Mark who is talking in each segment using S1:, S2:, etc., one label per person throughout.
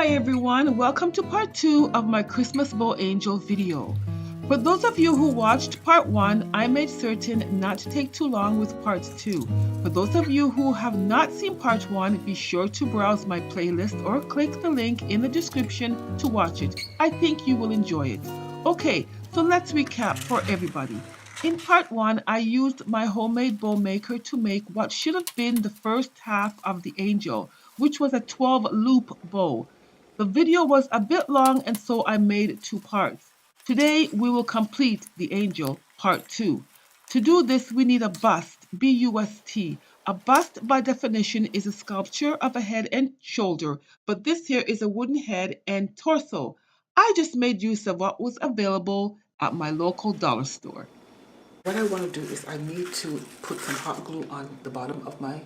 S1: Hi everyone, welcome to part 2 of my Christmas bow angel video. For those of you who watched part 1, I made certain not to take too long with part 2. For those of you who have not seen part 1, be sure to browse my playlist or click the link in the description to watch it. I think you will enjoy it. Okay, so let's recap for everybody. In part 1, I used my homemade bow maker to make what should have been the first half of the angel, which was a 12 loop bow. The video was a bit long and so I made 2 parts. Today we will complete the angel part 2. To do this we need a bust, B-U-S-T. A bust by definition is a sculpture of a head and shoulder, but this here is a wooden head and torso. I just made use of what was available at my local dollar store.
S2: What I want to do is I need to put some hot glue on the bottom of my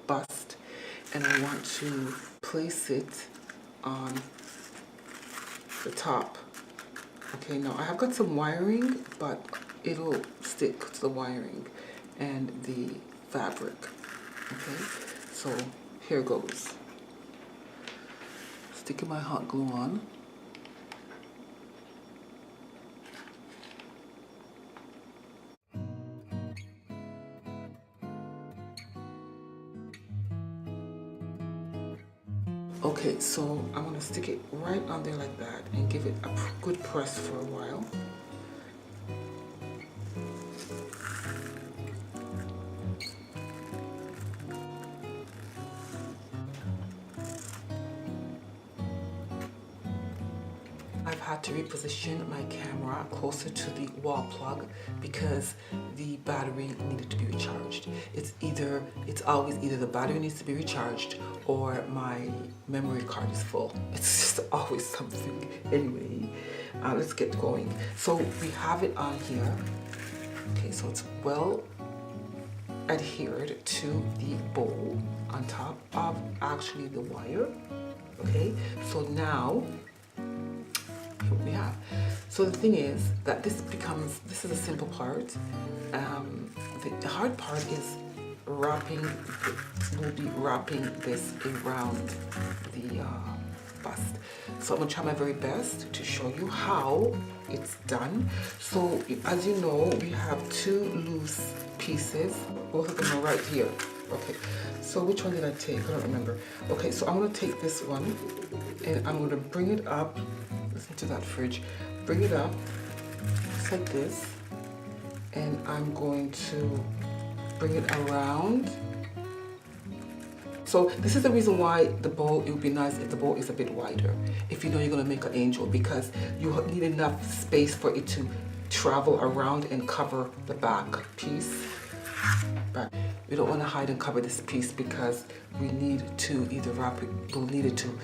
S2: bust, and I want to place it on the top. Okay, now I have got some wiring, but it'll stick to the wiring and the fabric. Okay, so here goes. Sticking my hot glue on. Okay, so I'm gonna stick it right on there like that and give it a good press for a while. I've had to reposition my camera closer to the wall plug because the battery needed to be recharged. It's always either the battery needs to be recharged or my memory card is full. It's just always something. Anyway, let's get going. So we have it on here. Okay, so it's well adhered to the bowl on top of actually the wire. Okay, so now what we have. So the thing is that this is a simple part. The hard part is we'll be wrapping this around the bust. So I'm gonna try my very best to show you how it's done. So as you know, we have 2 loose pieces. Both of them are right here. Okay, so which one did I take? I don't remember. Okay, so I'm gonna take this one and I'm gonna bring it up. Listen to that fridge. Bring it up just like this, and I'm going to bring it around. So this is the reason why the bow, it would be nice if the bow is a bit wider if you know you're going to make an angel, because you need enough space for it to travel around and cover the back piece. But we don't want to hide and cover this piece because we need to either we'll need it to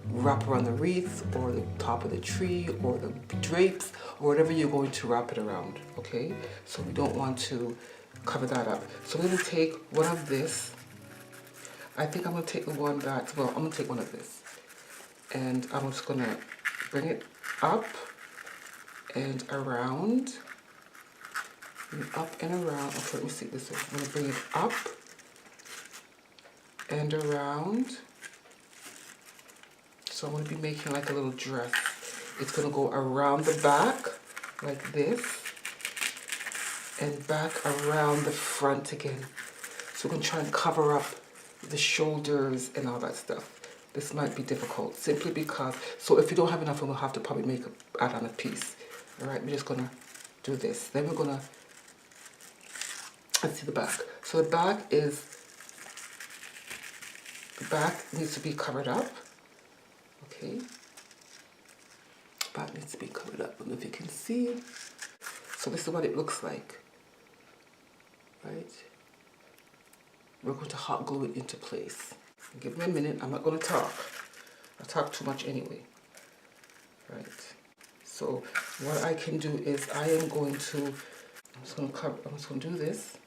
S2: wrap around the wreath or the top of the tree or the drapes or whatever you're going to wrap it around. Okay, so we don't want to cover that up. So I'm going to take one of this. I think I'm going to take the one that, well, I'm going to take one of this, and I'm just going to bring it up and around and up and around. Okay, let me see this one. I'm going to bring it up and around. So I'm going to be making like a little dress. It's going to go around the back like this and back around the front again. So we're going to try and cover up the shoulders and all that stuff. This might be difficult simply because, so if you don't have enough, we'll have to probably add on a piece. All right, we're just going to do this. Then we're going to, let's see the back. So the back needs to be covered up. Okay, back needs to be covered up. I don't know if you can see. So this is what it looks like, right? We're going to hot glue it into place. Give me a minute. I'm not going to talk. I talk too much anyway, right? So what I can do is I'm just going to do this.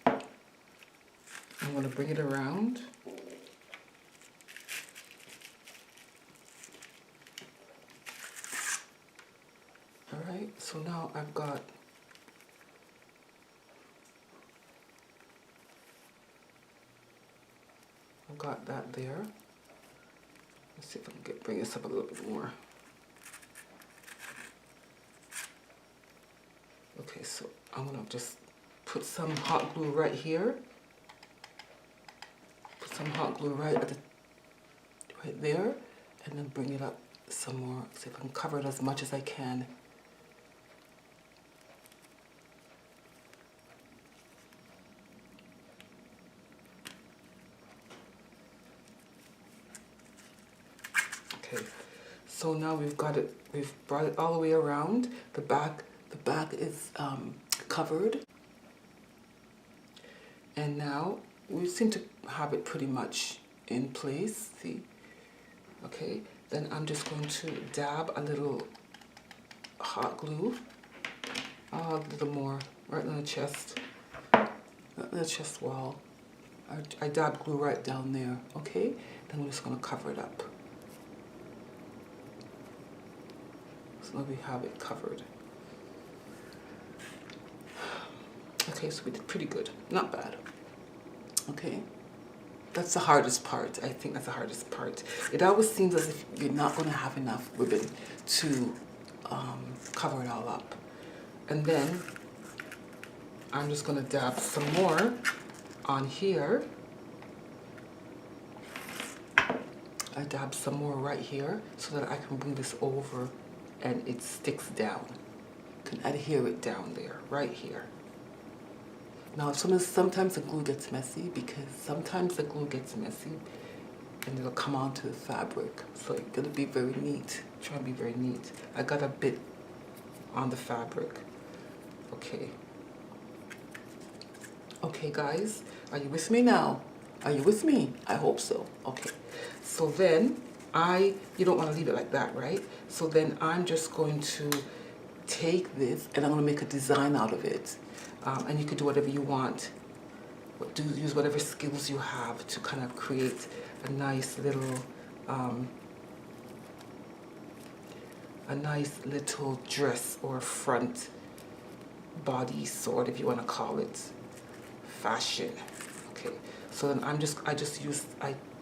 S2: I'm going to bring it around. Alright, so now I've got that there. Let's see if I can bring this up a little bit more. Okay, so I'm gonna just put some hot glue right here. Put some hot glue right there, and then bring it up some more. See if I can cover it as much as I can. Okay, so now we've got it, we've brought it all the way around. The back is covered. And now we seem to have it pretty much in place, see? Okay, then I'm just going to dab a little hot glue, a little more, right on the chest wall. I dab glue right down there, okay? Then I'm just gonna cover it up. So now we have it covered. Okay, so we did pretty good, not bad. Okay, that's the hardest part. I think that's the hardest part. It always seems as if you're not gonna have enough ribbon to cover it all up. And then I'm just gonna dab some more on here. I dab some more right here so that I can bring this over and it sticks down. Can adhere it down there, right here. Now, sometimes the glue gets messy because sometimes the glue gets messy and it'll come onto the fabric. So it's gonna be very neat. Try and be very neat. I got a bit on the fabric. Okay. Okay, guys, are you with me now? Are you with me? I hope so. Okay. So then you don't want to leave it like that, right? So then I'm just going to take this and I'm going to make a design out of it. And you could do whatever you want. Use whatever skills you have to kind of create a nice little dress or front body sort, if you want to call it, fashion. Okay. So then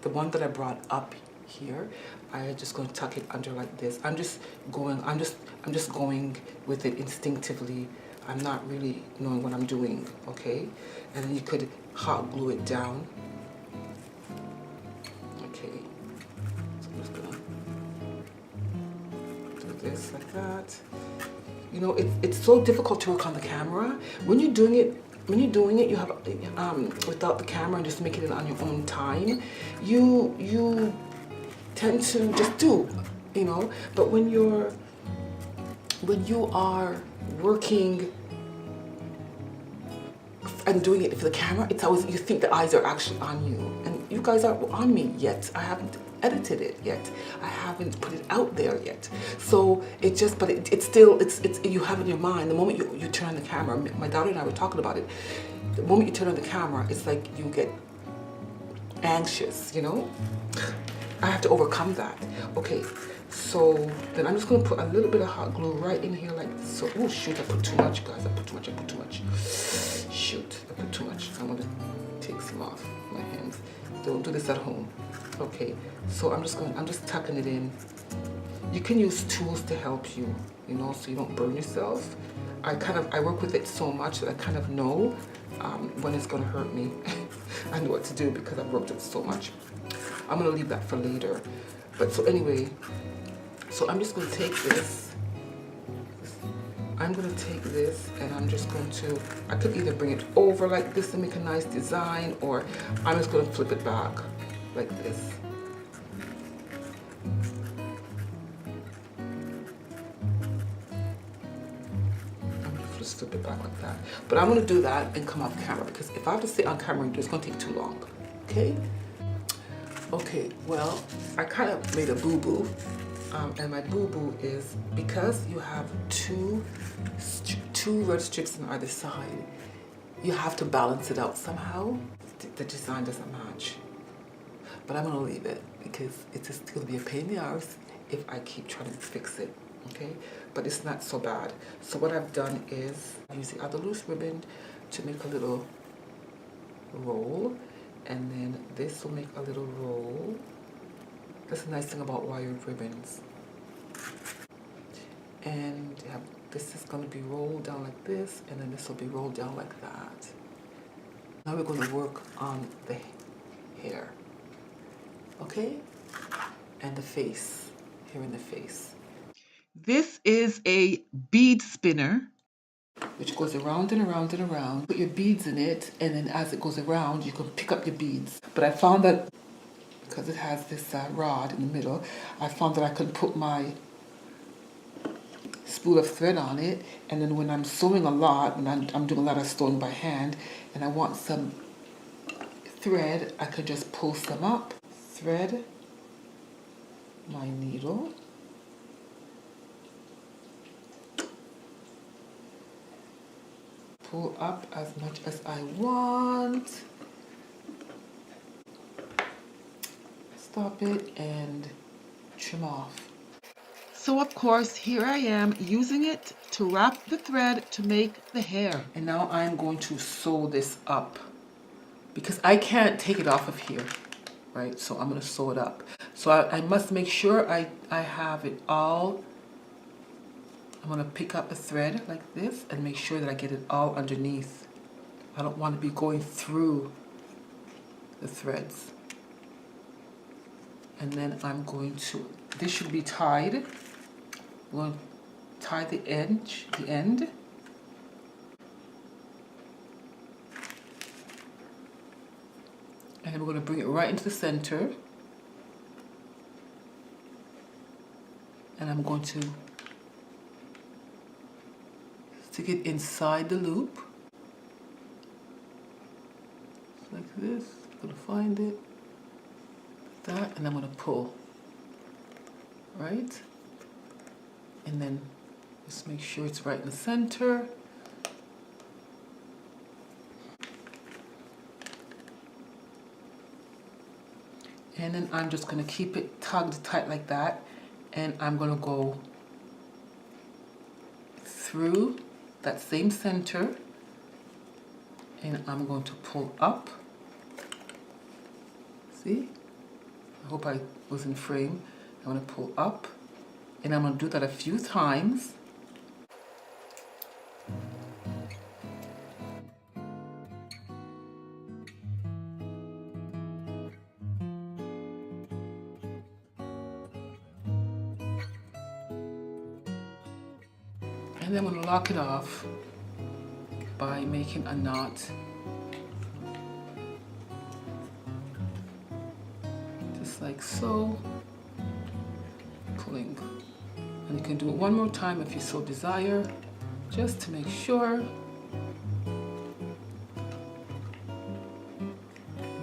S2: the one that I brought up here, I'm just going to tuck it under like this. I'm just going with it instinctively. I'm not really knowing what I'm doing, okay? And then you could hot glue it down. Okay. So I'm just gonna do this like that. You know, it's so difficult to work on the camera. When you're doing it, you have without the camera and just making it on your own time, you tend to just do, you know. But when you are working and doing it for the camera, it's always, you think the eyes are actually on you, and you guys aren't on me yet. I haven't edited it yet. I haven't put it out there yet. So it just, but it's still, you have it in your mind. The moment you turn on the camera, my daughter and I were talking about it. The moment you turn on the camera, it's like you get anxious, you know? I have to overcome that. Okay, so then I'm just gonna put a little bit of hot glue right in here like this. So, oh shoot, I put too much, guys. I put too much. Shoot, I put too much. I'm gonna take some off my hands. Don't do this at home. Okay, so I'm just tucking it in. You can use tools to help you, you know, so you don't burn yourself. I work with it so much that I kind of know when it's gonna hurt me. I know what to do because I've worked with it so much. I'm gonna leave that for later. But so anyway, so I'm just gonna take this. I'm gonna take this and I'm just going to, I could either bring it over like this and make a nice design, or I'm just gonna flip it back like this. I'm gonna just flip it back like that. But I'm gonna do that and come off camera, because if I have to sit on camera, it's gonna take too long, okay? Okay, well, I kind of made a boo-boo, and my boo-boo is because you have two red strips on either side, you have to balance it out somehow. The design doesn't match, but I'm gonna leave it because it's just gonna be a pain in the arse if I keep trying to fix it, okay? But it's not so bad. So what I've done is use the other loose ribbon to make a little roll, and then this will make a little roll, That's the nice thing about wired ribbons. And this is going to be rolled down like this, and then this will be rolled down like that. Now we're going to work on the hair, okay? And the face, here in the face.
S1: This is a bead spinner,
S2: which goes around and around and around. Put your beads in it, and then as it goes around, you can pick up your beads. But I found that because it has this rod in the middle, I found that I could put my spool of thread on it, and then when I'm sewing a lot, when I'm doing a lot of sewing by hand, and I want some thread, I could just pull some up, thread my needle, pull up as much as I want, stop it, and trim off.
S1: so of course here I am using it to wrap the thread to make the hair.
S2: And now I'm going to sew this up because I can't take it off of here, right? So I'm going to sew it up. So I must make sure I have it all. I'm going to pick up a thread like this and make sure that I get it all underneath. I don't want to be going through the threads. And then I'm going to, this should be tied. I'm going to tie the edge, the end. And then we're going to bring it right into the center. And I'm going to stick it inside the loop. Like this. I'm going to find it. That, and I'm going to pull. Right? And then just make sure it's right in the center. And then I'm just going to keep it tugged tight like that. And I'm going to go through that same center. And I'm going to pull up. See? I hope I was in frame. I'm going to pull up. And I'm going to do that a few times. And then I'm going to lock it off by making a knot. Just like so. Pulling. And you can do it one more time if you so desire, just to make sure.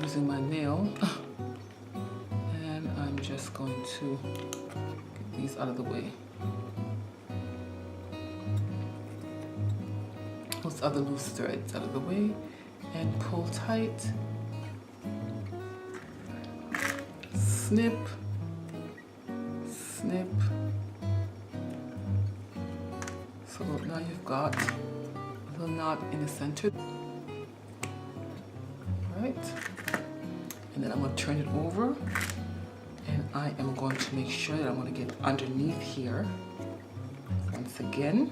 S2: Using my nail. And I'm just going to get these out of the way. Those other loose threads out of the way and pull tight. Snip, snip. So now you've got a little knot in the center. Right? And then I'm going to turn it over. And I am going to make sure that I'm going to get underneath here. Once again.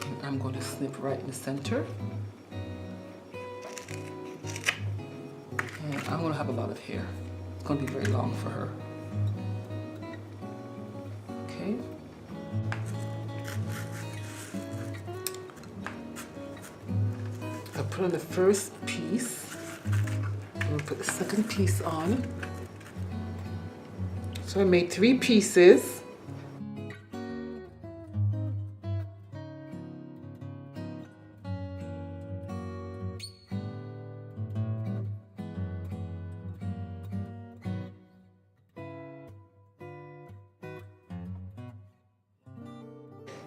S2: And I'm going to snip right in the center. And I'm going to have a lot of hair. It's going to be very long for her. Okay. I put on the first piece. I'm going to put the second piece on. So I made 3 pieces.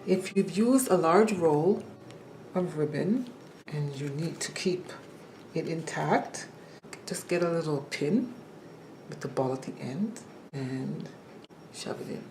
S2: If you've used a large roll of ribbon and you need to keep it intact, just get a little pin with the ball at the end and shove it in.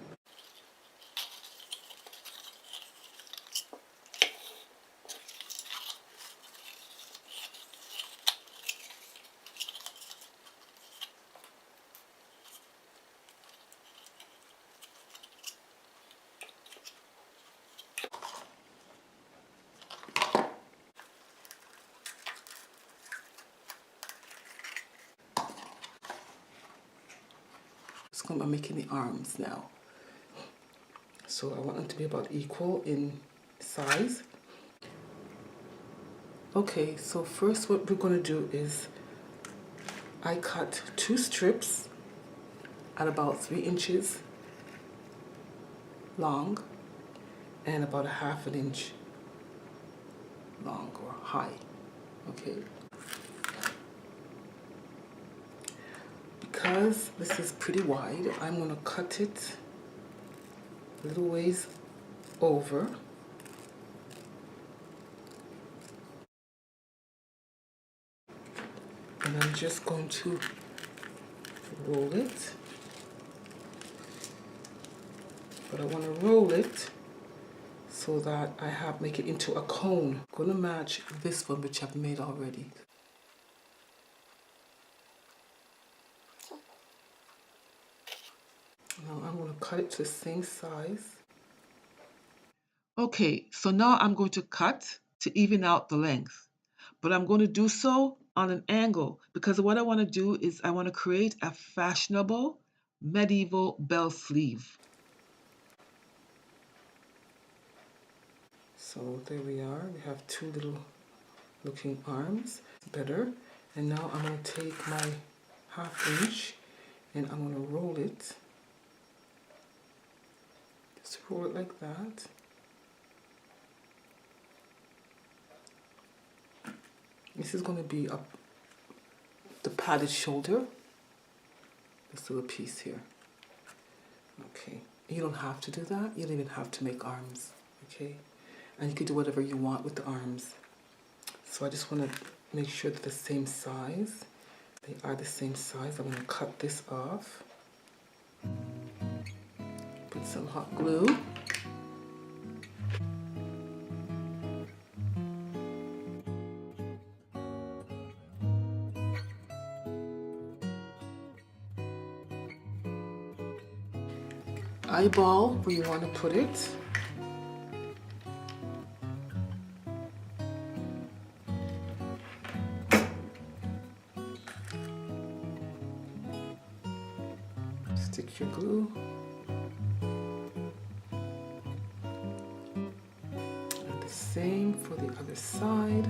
S2: So I'm making the arms now. So I want them to be about equal in size. Okay, so first what we're going to do is I cut 2 strips at about 3 inches long and about 1/2 inch long or high. Okay. Because this is pretty wide, I'm going to cut it a little ways over. And I'm just going to roll it. But I want to roll it so that I make it into a cone. I'm going to match this one which I've made already. Now I'm going to cut it to the same size. Okay, so now I'm going to cut to even out the length. But I'm going to do so on an angle because what I want to do is I want to create a fashionable medieval bell sleeve. So there we are. We have 2 little looking arms. Better. And now I'm going to take my 1/2 inch and I'm going to roll it. Just roll it like that. This is going to be up the padded shoulder. This little piece here. Okay. You don't have to do that. You don't even have to make arms. Okay. And you can do whatever you want with the arms. So I just want to make sure they're the same size. They are the same size. I'm going to cut this off. Put some hot glue. Eyeball where you want to put it. Stick your glue. And the same for the other side.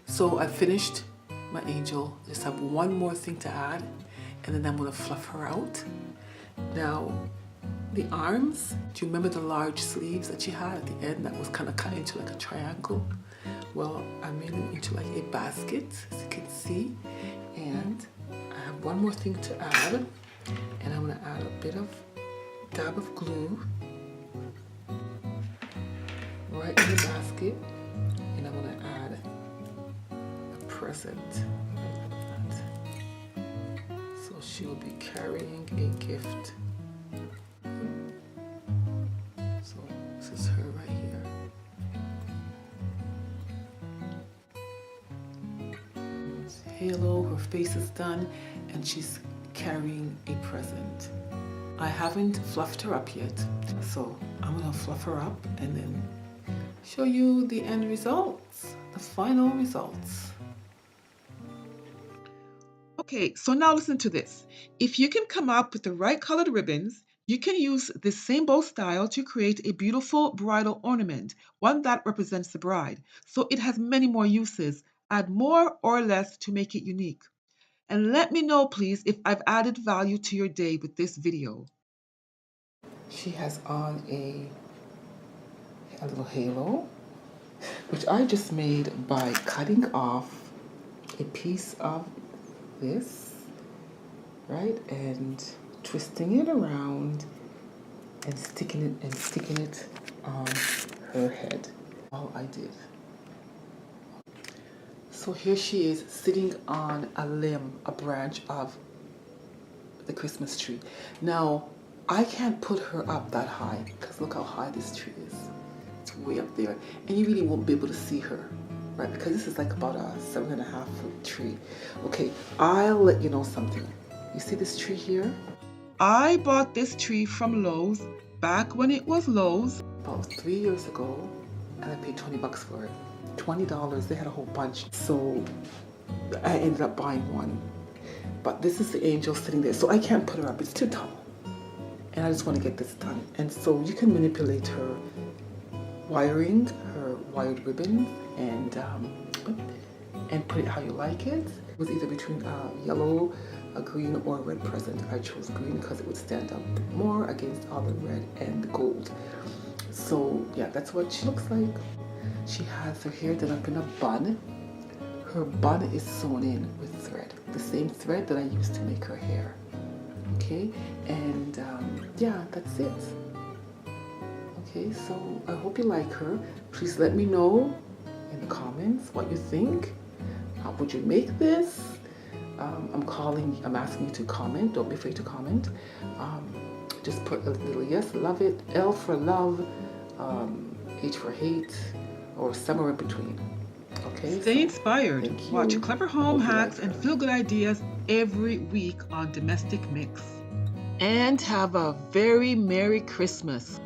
S2: So I finished my angel. Just have one more thing to add, and then I'm going to fluff her out. Now, the arms, do you remember the large sleeves that she had at the end that was kind of cut into like a triangle? Well, I made it into like a basket, as you can see. And I have one more thing to add, and I'm going to add a bit of dab of glue right in the basket, and I'm going to add present like that. So she will be carrying a gift. So this is her right here. Halo, her face is done, and she's carrying a present. I haven't fluffed her up yet, so I'm gonna fluff her up and then show you the end results, the final results. Okay, so now listen to this. If you can come up with the right colored ribbons, you can use this same bow style to create a beautiful bridal ornament, one that represents the bride. So it has many more uses. Add more or less to make it unique. And let me know, please, if I've added value to your day with this video. She has on a little halo, which I just made by cutting off a piece of this, right, and twisting it around and sticking it on her head. All I did. So here she is sitting on a limb, a branch of the Christmas tree. Now, I can't put her up that high because look how high this tree is. It's way up there, and you really won't be able to see her. right? Because this is like about a 7.5 foot tree. Okay, I'll let you know something. You see this tree here?
S1: I bought this tree from Lowe's back when it was Lowe's.
S2: About 3 years ago, and I paid $20 for it. $20, they had a whole bunch. So I ended up buying one. But this is the angel sitting there. So I can't put her up, it's too tall. And I just want to get this done. And so you can manipulate her wiring, her wired ribbon, and put it how you like it. It was either between yellow, a green, or a red present. I chose green because it would stand up more against all the red and the gold. So yeah, that's what she looks like. She has her hair done up in a bun. Her bun is sewn in with thread, the same thread that I used to make her hair. Okay, and yeah, that's it. Okay, so I hope you like her. Please let me know in the comments what you think. How would you make this? I'm asking you to comment. Don't be afraid to comment. Just put a little yes, love it, L for love, H for hate, or somewhere in between. Okay.
S1: Stay inspired.
S2: Thank you.
S1: Watch clever home
S2: I hope you
S1: hacks
S2: like
S1: and
S2: her.
S1: feel-good ideas every week on Domestic Mix. And have a very Merry Christmas.